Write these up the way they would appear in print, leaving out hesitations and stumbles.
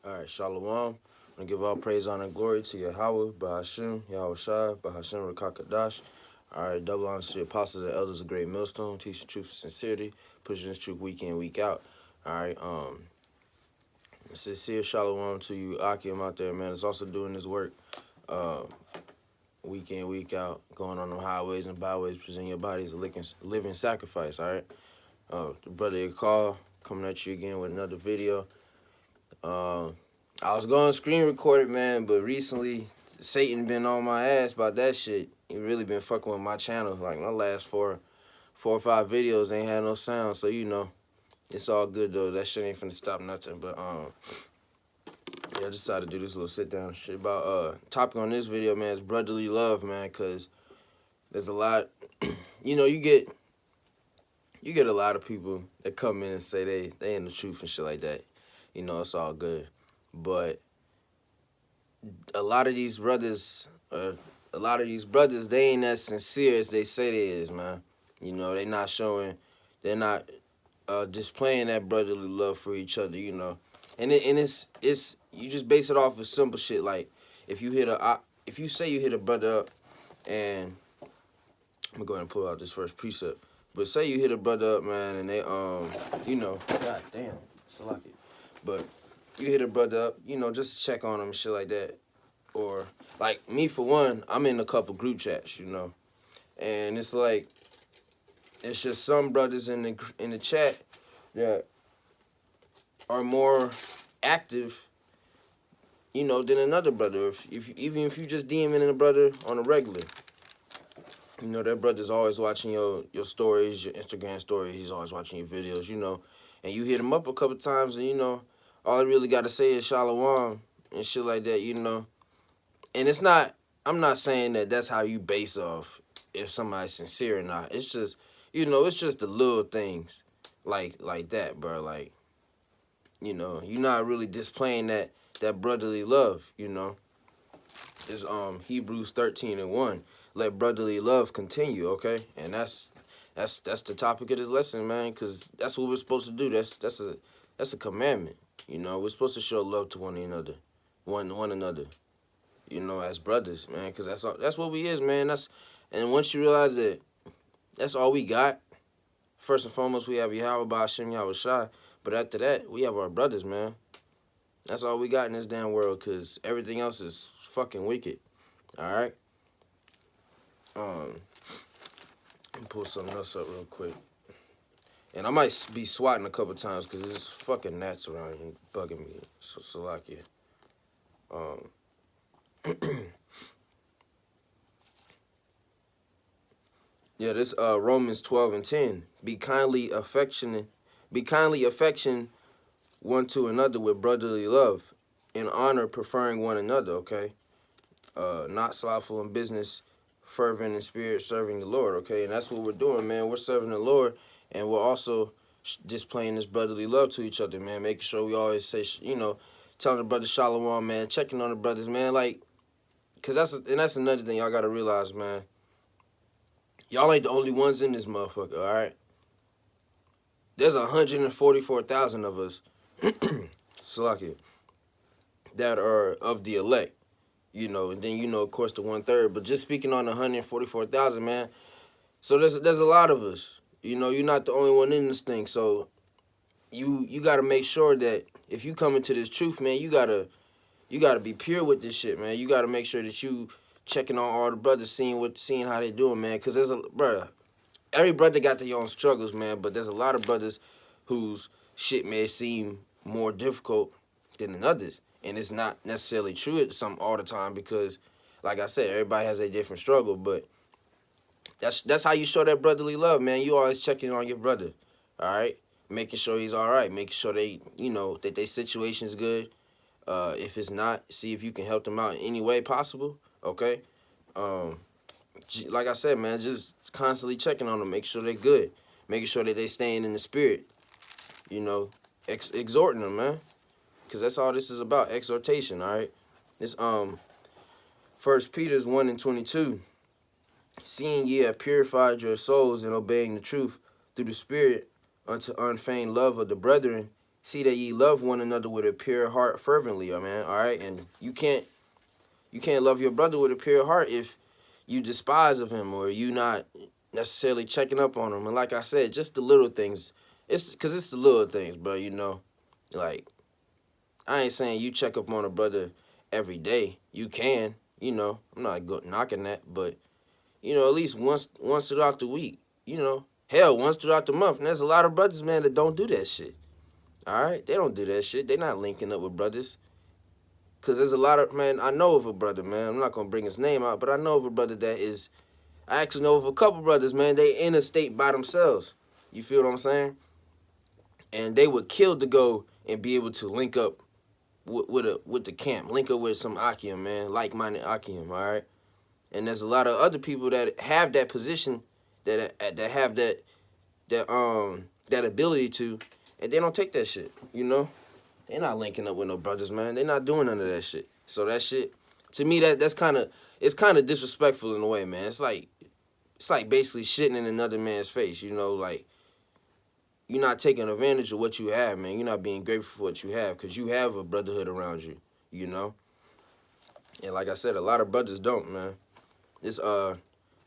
All right, Shalom. I give all praise, honor, and glory to Yahweh, Bahashim, Yahweh Shai, Bahashim, Rakakadash. All right, double honors to the apostles and elders of Great Millstone, teaching truth and sincerity, pushing this truth week in, week out. All right, sincere Shalom to you, Akim out there, man. It's also doing this work week in, week out, going on the highways and byways, presenting your body as a living sacrifice, all right? The brother call coming at you again with another video. I was going to screen record it, man, but recently Satan been on my ass about that shit. He really been fucking with my channel. Like my last four or five videos ain't had no sound, so you know, it's all good though. That shit ain't finna stop nothing. But yeah, I decided to do this little sit down shit about topic on this video, man, is brotherly love, man, cause there's a lot. You know, you get a lot of people that come in and say they in the truth and shit like that. You know, it's all good. But a lot of these brothers, they ain't as sincere as they say they is, man. You know, they're not displaying that brotherly love for each other, you know. And it's you just base it off of simple shit like if you say you hit a brother up, and I'm gonna go ahead and pull out this first precept. But say you hit a brother up, man, and they you know, god damn, select it. But you hit a brother up, you know, just check on them, shit like that. Or like me for one, I'm in a couple group chats, you know, and it's like it's just some brothers in the chat that are more active, you know, than another brother. Even if you just DMing a brother on a regular, you know, that brother's always watching your stories, your Instagram stories. He's always watching your videos, you know, and you hit him up a couple times, and you know, all I really got to say is shalom and shit like that, you know. And it's not, I'm not saying that that's how you base off if somebody's sincere or not. It's just, you know, it's just the little things like that, bro. Like, you know, you're not really displaying that brotherly love, you know. It's Hebrews 13:1. Let brotherly love continue, okay? And that's the topic of this lesson, man, because that's what we're supposed to do. That's a commandment. You know, we're supposed to show love to one another. You know, as brothers, man, because that's what we is, man. And once you realize that that's all we got, first and foremost, we have Yahweh Ba'ashem Yahweh Shai, but after that, we have our brothers, man. That's all we got in this damn world, because everything else is fucking wicked, all right? Let me pull something else up real quick. And I might be swatting a couple times, because there's fucking gnats around here bugging me, so Salakia. Yeah, this Romans 12:10. Be kindly affection one to another with brotherly love, in honor preferring one another, okay? Not slothful in business, fervent in spirit, serving the Lord, okay? And that's what we're doing, man. We're serving the Lord, and we're also displaying this brotherly love to each other, man. Making sure we always say, you know, telling the brother shalom, man, checking on the brothers, man, like, because that's another thing y'all got to realize, man. Y'all ain't the only ones in this motherfucker, all right? There's 144,000 of us, Salakia, that are of the elect, you know, and then, you know, of course, the 1/3. But just speaking on the 144,000, man, so there's a lot of us. You know, you're not the only one in this thing. So you got to make sure that if you come into this truth, man, you got to be pure with this shit, man. You got to make sure that you checking on all the brothers, seeing how they doing, man. Because every brother got their own struggles, man. But there's a lot of brothers whose shit may seem more difficult than others, and it's not necessarily true all the time because, like I said, everybody has a different struggle. But that's how you show that brotherly love, man. You always checking on your brother, all right, making sure he's all right, making sure that their situation's good. If it's not, see if you can help them out in any way possible, okay? Like I said, man, just constantly checking on them, make sure they're good, making sure that they staying in the spirit, you know, exhorting them, man, because that's all this is about, exhortation, all right? This 1 Peter 1:22, seeing ye have purified your souls in obeying the truth through the Spirit unto unfeigned love of the brethren, see that ye love one another with a pure heart fervently, man. All right, and you can't love your brother with a pure heart if you despise of him or you not necessarily checking up on him. And like I said, just the little things. It's because it's the little things, bro. You know, like I ain't saying you check up on a brother every day. You can, you know. I'm not knocking that, but you know, at least once throughout the week. You know, hell, once throughout the month. And there's a lot of brothers, man, that don't do that shit. All right, they don't do that shit. They not linking up with brothers. Cause there's a lot of, man, I know of a brother, man. I'm not gonna bring his name out, but I know of a brother that is. I actually know of a couple brothers, man. They in a state by themselves. You feel what I'm saying? And they would kill to go and be able to link up with the camp, link up with some Akim, man, like-minded Akim. All right. And there's a lot of other people that have that position, that have that ability to, and they don't take that shit. You know, they're not linking up with no brothers, man. They're not doing none of that shit. So that shit, to me, that's kind of, it's kind of disrespectful in a way, man. It's like basically shitting in another man's face. You know, like you're not taking advantage of what you have, man. You're not being grateful for what you have because you have a brotherhood around you. You know, and like I said, a lot of brothers don't, man. It's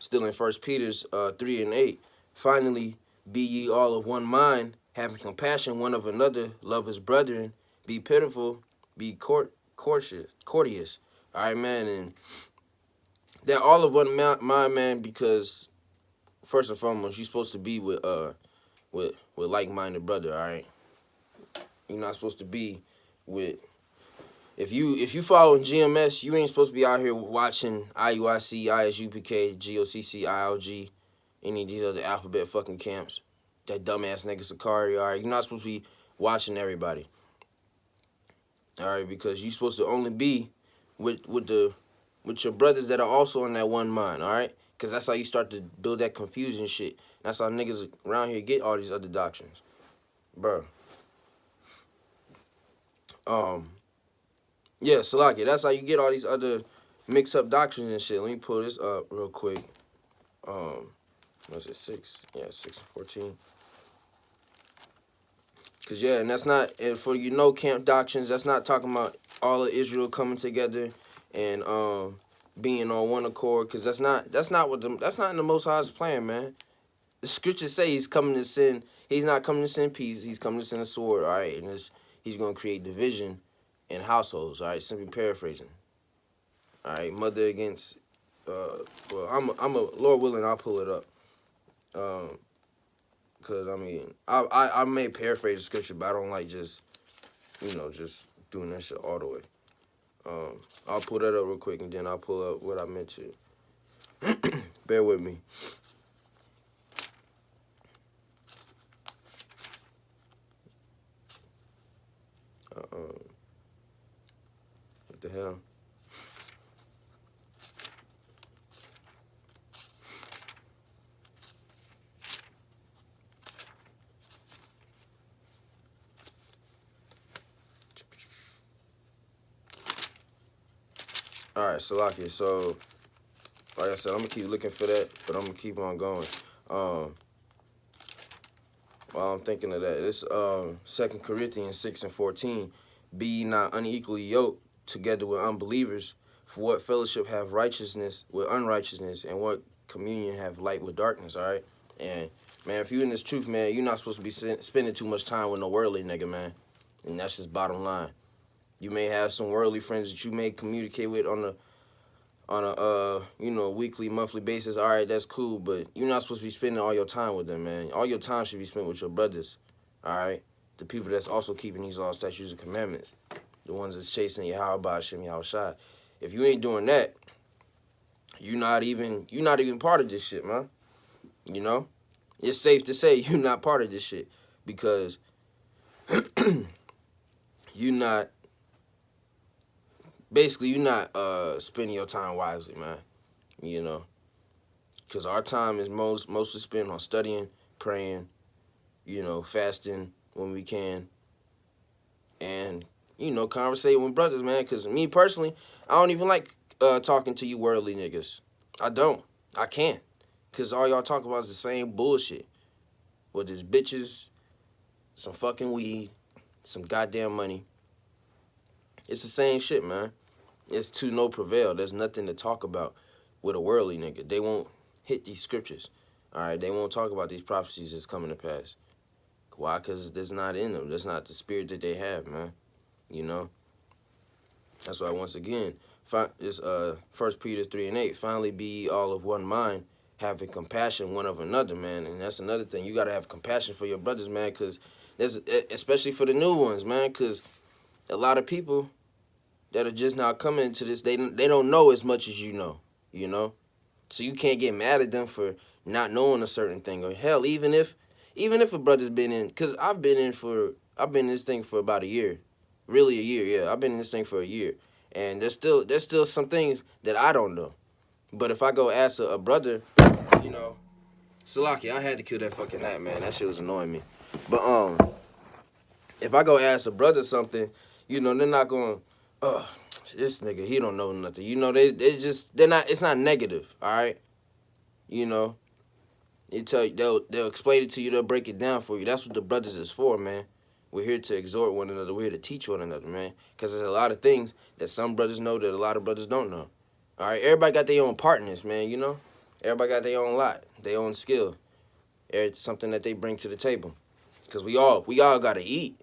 still in 1 Peter's 3:8. Finally, be ye all of one mind, having compassion one of another, love his brethren, be pitiful, be courteous. All right, man, and they're all of one mind, man, because first and foremost, you're supposed to be with like-minded brother. All right, you're not supposed to be with. If you following GMS, you ain't supposed to be out here watching IUIC, ISUPK, GOCC, ILG, any of these other alphabet fucking camps. That dumbass nigga Sakari, all right? You're not supposed to be watching everybody. All right, because you're supposed to only be with your brothers that are also in that one mind, all right? Because that's how you start to build that confusion shit. That's how niggas around here get all these other doctrines. Bro. Yeah, Salaki, that's how you get all these other mix-up doctrines and shit. Let me pull this up real quick. Was it 6? Yeah, 6 and 14. Because, yeah, and that's not, and for camp doctrines, that's not talking about all of Israel coming together and being on one accord. Because that's not in the Most High's plan, man. The scriptures say he's coming to send, he's not coming to send peace, he's coming to send a sword, all right? And he's going to create division in households, all right? Simply paraphrasing. All right, mother against, well, I'm a Lord willing, I'll pull it up. Because, I mean, I may paraphrase the scripture, but I don't like just doing that shit all the way. I'll pull that up real quick, and then I'll pull up what I mentioned. Bear with me. What the hell? All right, Salakia. So, like I said, I'm going to keep looking for that, but I'm going to keep on going. While I'm thinking of that, it's 2 Corinthians 6 and 14. Be ye not unequally yoked together with unbelievers, for what fellowship have righteousness with unrighteousness, and what communion have light with darkness, all right? And, man, if you in this truth, man, you're not supposed to be spending too much time with no worldly nigga, man. And that's just bottom line. You may have some worldly friends that you may communicate with on a weekly, monthly basis. All right, that's cool, but you're not supposed to be spending all your time with them, man. All your time should be spent with your brothers, all right? The people that's also keeping these laws, statutes, and commandments. The ones that's chasing Yahweh, Hashem, Yahushua. If you ain't doing that, you're not even part of this shit, man. You know? It's safe to say you're not part of this shit because you're not spending your time wisely, man. You know, because our time is mostly spent on studying, praying, fasting when we can, and conversating with brothers, man. Because me personally, I don't even like talking to you worldly niggas. I don't. I can't. Because all y'all talk about is the same bullshit. Whether it's bitches, some fucking weed, some goddamn money. It's the same shit, man. It's to no prevail. There's nothing to talk about with a worldly nigga. They won't hit these scriptures. All right, they won't talk about these prophecies that's coming to pass. Why? Because that's not in them. That's not the spirit that they have, man. You know? That's why, once again, this 1 Peter 3:8, finally be all of one mind, having compassion one of another, man. And that's another thing. You got to have compassion for your brothers, man, because especially for the new ones, man, because a lot of people that are just now coming into this, they don't know as much as you know? So you can't get mad at them for not knowing a certain thing. Or hell, even if a brother's been in, because I've been in this thing for about a year. Really a year, yeah. I've been in this thing for a year. And there's still some things that I don't know. But if I go ask a brother, you know, Salaki, I had to kill that fucking gnat, man. That shit was annoying me. But if I go ask a brother something, you know, they're not going, this nigga, he don't know nothing. You know, they're not, it's not negative, all right? You know, they'll explain it to you, they'll break it down for you. That's what the brothers is for, man. We're here to exhort one another. We're here to teach one another, man. Because there's a lot of things that some brothers know that a lot of brothers don't know. All right, everybody got their own part in this, man, you know? Everybody got their own lot, their own skill. It's something that they bring to the table. Because we all got to eat,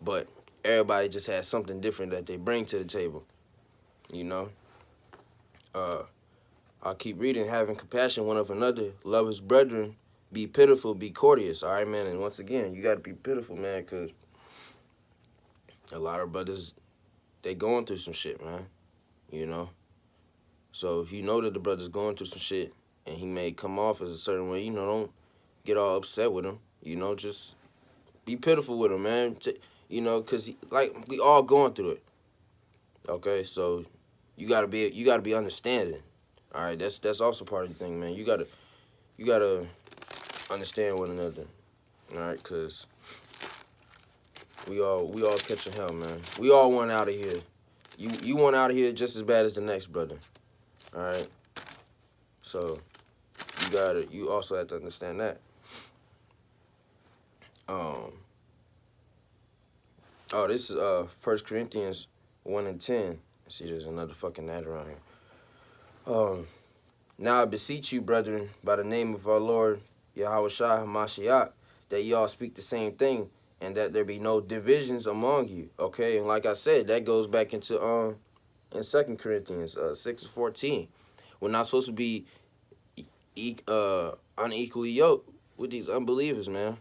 but everybody just has something different that they bring to the table, you know? I'll keep reading. Having compassion one of another, love his brethren, be pitiful, be courteous. All right, man. And once again, you got to be pitiful, man, because a lot of brothers, they going through some shit, man, you know? So if you know that the brother's going through some shit and he may come off as a certain way, you know, don't get all upset with him. You know, just be pitiful with him, man. You know, because, like, we all going through it. Okay, so you gotta be understanding. All right, that's also part of the thing, man. You gotta understand one another. All right, because we all catching hell, man. We all want out of here. You want out of here just as bad as the next brother. All right, so you also have to understand that. This is 1 Corinthians 1:10. See, there's another fucking ad around here. Now I beseech you, brethren, by the name of our Lord Yahushua HaMashiach, that y'all speak the same thing, and that there be no divisions among you. Okay, and like I said, that goes back into in 2 Corinthians 6:14. We're not supposed to be unequally yoked with these unbelievers, man.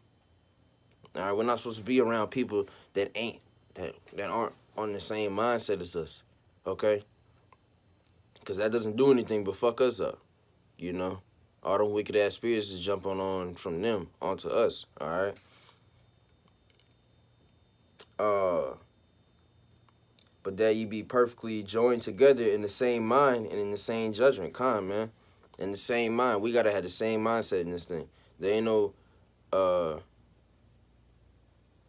All right, we're not supposed to be around people that aren't on the same mindset as us. Okay, because that doesn't do anything but fuck us up. You know, all them wicked ass spirits is jumping on from them onto us. All right. But that you be perfectly joined together in the same mind and in the same judgment. Man. In the same mind. We gotta have the same mindset in this thing. There ain't no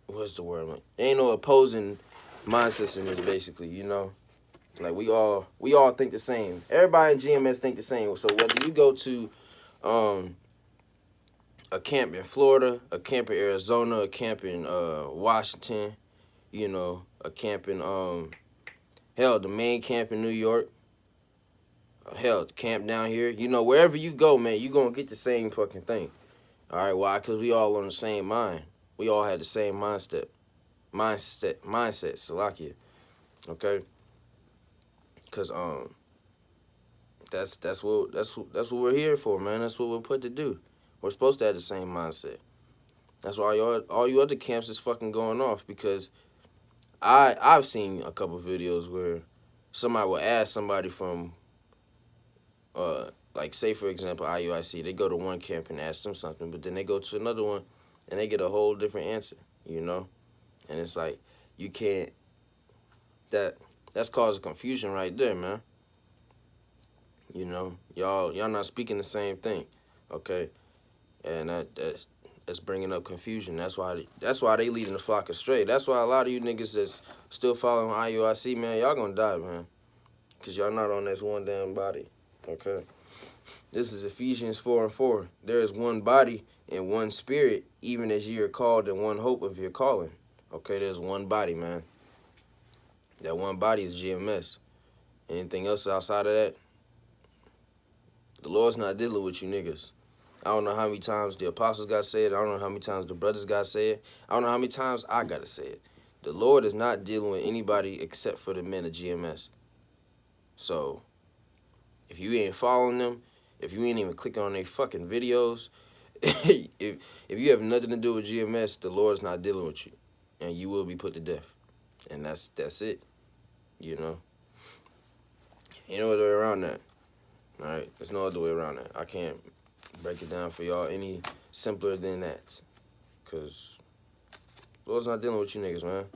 what's the word, man? There ain't no opposing mindsets in this, basically, you know? Like, we all think the same. Everybody in GMS think the same. So whether you go to a camp in Florida, a camp in Arizona, a camp in Washington, you know, a camp in hell, the main camp in New York, hell, the camp down here, you know, wherever you go, man, you gonna get the same fucking thing. All right, why? Because we all on the same mind. We all had the same mindset, Salakia. Okay. Cause that's what we're here for, man. That's what we're put to do. We're supposed to have the same mindset. That's why all you other camps is fucking going off, because I've seen a couple videos where somebody will ask somebody from like, say for example IUIC, they go to one camp and ask them something, but then they go to another one and they get a whole different answer, you know? And it's like, you can't, that's causing confusion right there, man. You know, y'all not speaking the same thing, okay? And that's bringing up confusion. That's why they leading the flock astray. That's why a lot of you niggas that's still following IUIC, man, y'all gonna die, man, because y'all not on this one damn body, okay? This is Ephesians 4:4. There is one body and one spirit, even as ye are called in one hope of your calling. Okay, there's one body, man. That one body is GMS. Anything else outside of that, the Lord's not dealing with you niggas. I don't know how many times the apostles got said. I don't know how many times the brothers got said. I don't know how many times I got to say it. The Lord is not dealing with anybody except for the men of GMS. So, if you ain't following them, if you ain't even clicking on their fucking videos, if you have nothing to do with GMS, the Lord's not dealing with you. And you will be put to death. And that's it. You know? Ain't no other way around that. Alright? There's no other way around that. I can't break it down for y'all any simpler than that. Because Lord's not dealing with you niggas, man.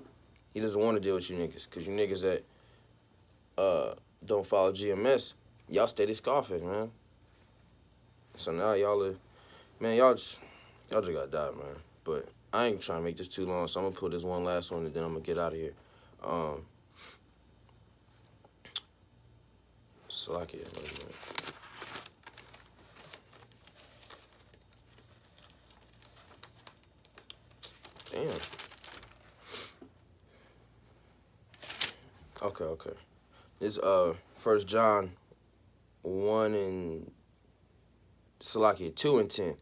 He doesn't want to deal with you niggas. Because you niggas that don't follow GMS, y'all steady scoffing, man. So now y'all are, man, y'all just gotta die, man. But I ain't trying to make this too long, so I'm gonna put this one last one and then I'm gonna get out of here. Salakia, damn. Okay. This 1 John 1 and Salakia 2 and 10.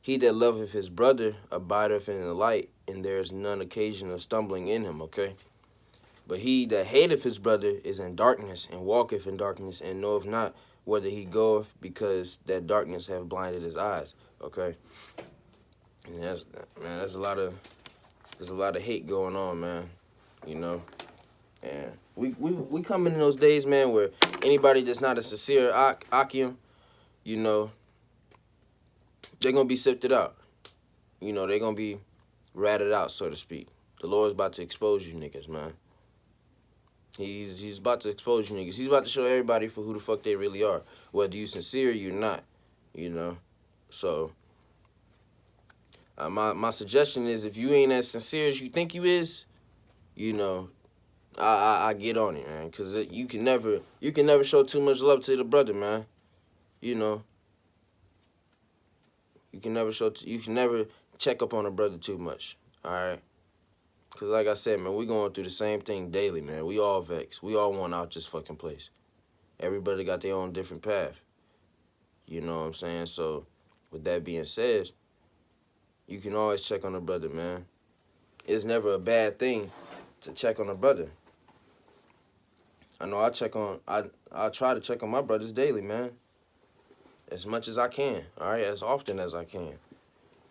He that loveth his brother abideth in the light, and there is none occasion of stumbling in him, okay? But he that hateth his brother is in darkness, and walketh in darkness, and knoweth not whither he goeth, because that darkness hath blinded his eyes, okay? And there's a lot of hate going on, man, you know? And we coming in those days, man, where anybody that's not a sincere Akim, you know, they're going to be sifted out. You know, they're going to be ratted out, so to speak. The Lord's about to expose you niggas, man. He's about to expose you niggas. He's about to show everybody for who the fuck they really are. Whether you sincere or you're not, you know. So, my suggestion is if you ain't as sincere as you think you is, you know, I get on it, man. Because you can never show too much love to the brother, man. You know. You can never check up on a brother too much, all right? Because like I said, man, we going through the same thing daily, man. We all vexed. We all want out this fucking place. Everybody got their own different path. You know what I'm saying? So, with that being said, you can always check on a brother, man. It's never a bad thing to check on a brother. I know I try to check on my brothers daily, man. As much as I can, all right? As often as I can.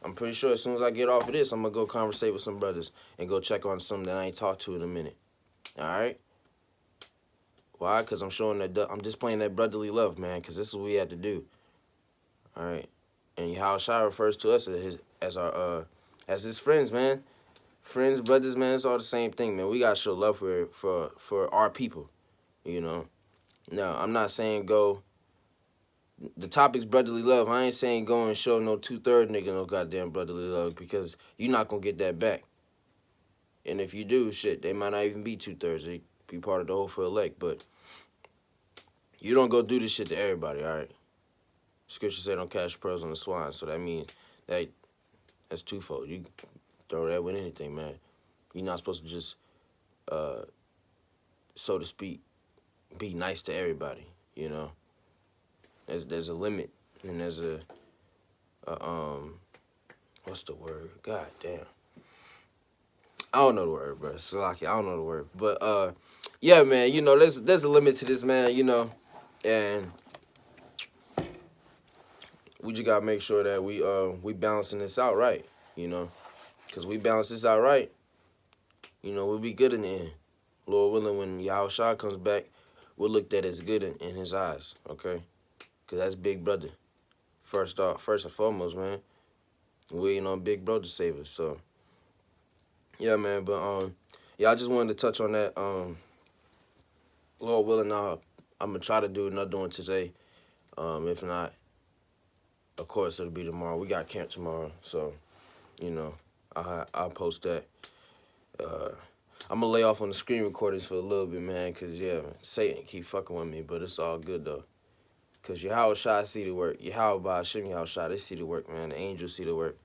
I'm pretty sure as soon as I get off of this, I'm going to go conversate with some brothers and go check on some that I ain't talked to in a minute. All right? Why? Because I'm showing that I'm displaying that brotherly love, man, because this is what we had to do. All right? And Yahushua refers to us as his friends, man. Friends, brothers, man, it's all the same thing, man. We got to show love for our people, you know? Now, I'm not saying go... The topic's brotherly love. I ain't saying go and show no 2/3 nigga no goddamn brotherly love because you're not going to get that back. And if you do, shit, they might not even be 2/3. They be part of the whole for elect. But you don't go do this shit to everybody, all right? Scripture said don't cast pearls on the swine. So that means that's twofold. You throw that with anything, man. You're not supposed to just, so to speak, be nice to everybody, you know? There's a limit, and there's what's the word? God damn. I don't know the word, bro. Salaki, I don't know the word. But, yeah, man, you know, there's a limit to this, man, you know, and we just got to make sure that we balancing this out right, you know, because we balance this out right, you know, we'll be good in the end. Lord willing, when Yahushua comes back, we'll look at as good in his eyes, okay? Because that's big brother. First and foremost, man. We waiting on big brother to save us. So, yeah, man. But, yeah, I just wanted to touch on that. Lord willing, I'm going to try to do another one today. If not, of course, it'll be tomorrow. We got camp tomorrow. So, you know, I'll post that. I'm going to lay off on the screen recordings for a little bit, man. Because, yeah, Satan keep fucking with me. But it's all good, though. Because Yahushua see the work. Yahweh Hashem Yahushua, they see the work, man. The angels see the work.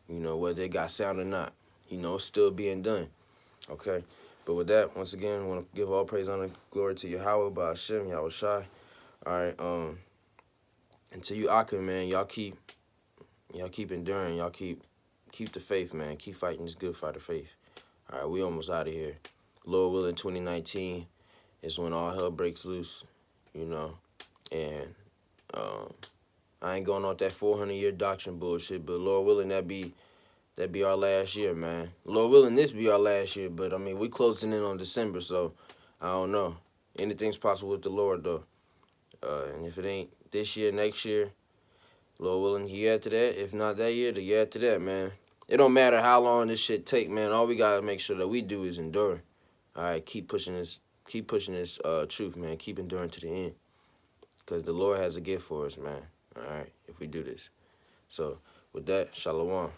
You know, whether they got sound or not. You know, it's still being done. Okay. But with that, once again, I want to give all praise, honor, glory to Yahweh, by Hashem, Yahweh Shai. All right. And to you, Akim, man, y'all keep enduring. Y'all keep the faith, man. Keep fighting this good fight of faith. All right, we almost out of here. Lord willing, 2019 is when all hell breaks loose, you know. And I ain't going off that 400-year doctrine bullshit, but Lord willing, that be our last year, man. Lord willing, this be our last year, but I mean, we closing in on December, so I don't know. Anything's possible with the Lord, though. And if it ain't this year, next year, Lord willing, the year after that. If not that year, the year after that, man. It don't matter how long this shit take, man. All we gotta make sure that we do is endure. All right, keep pushing this truth, man. Keep enduring to the end, because the Lord has a gift for us, man. All right, if we do this. So with that, shalom.